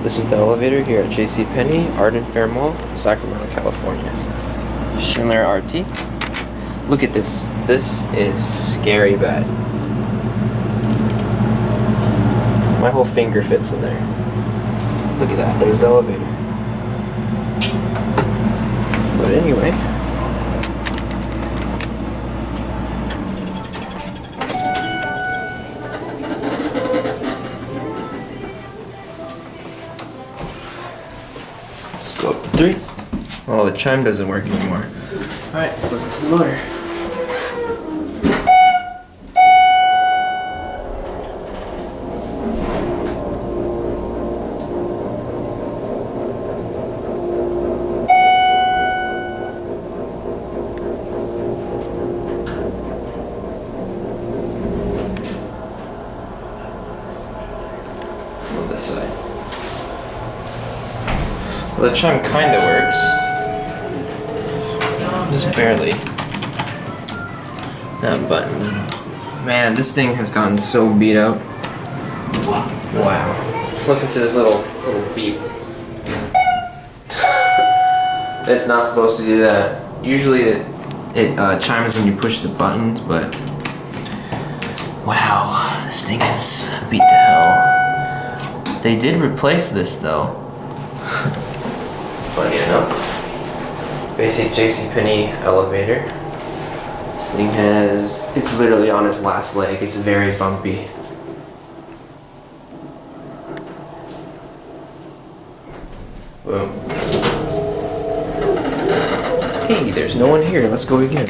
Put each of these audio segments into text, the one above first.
This is the elevator here at JCPenney-Arden Fair Mall, Sacramento, California. Schindler RT. Look at this. This is scary bad. My whole finger fits in there. Look at that. There's the elevator. But anyway. Let's go up to 3. Oh, the chime doesn't work anymore. Alright, let's listen to the motor. Go this side. Well, the chime kinda works. Just barely. That buttons. Man, this thing has gotten so beat up. Wow. Listen to this little beep. It's not supposed to do that. Usually it chimes when you push the buttons, but wow, this thing is beat to hell. They did replace this though. Funny enough. Basic JCPenney elevator. This thing it's literally on its last leg. It's very bumpy. Boom. Hey, there's no one here. Let's go again.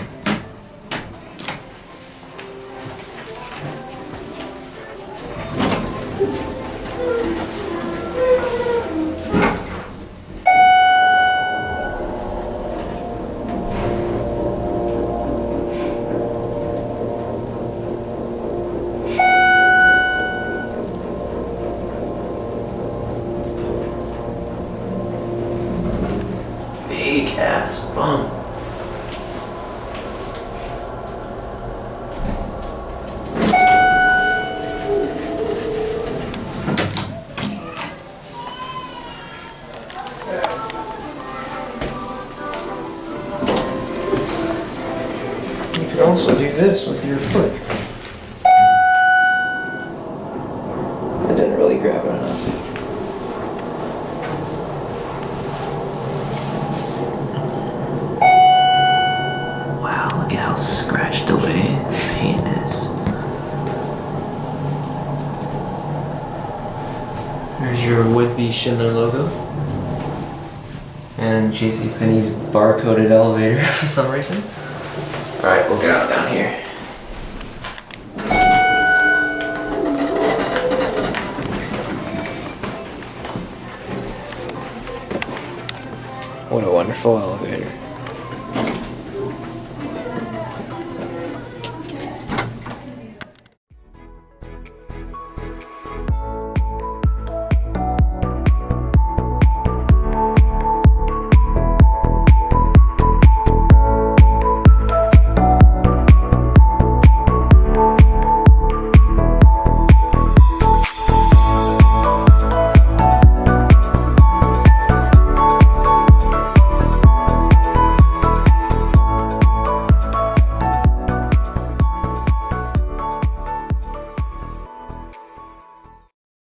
Big ass bump. You can also do this with your foot. It didn't really grab it enough. Look at how scratched away the paint is. There's your would-be Schindler logo. And JCPenney's barcoded elevator for some reason. Alright, we'll get out down here. What a wonderful elevator.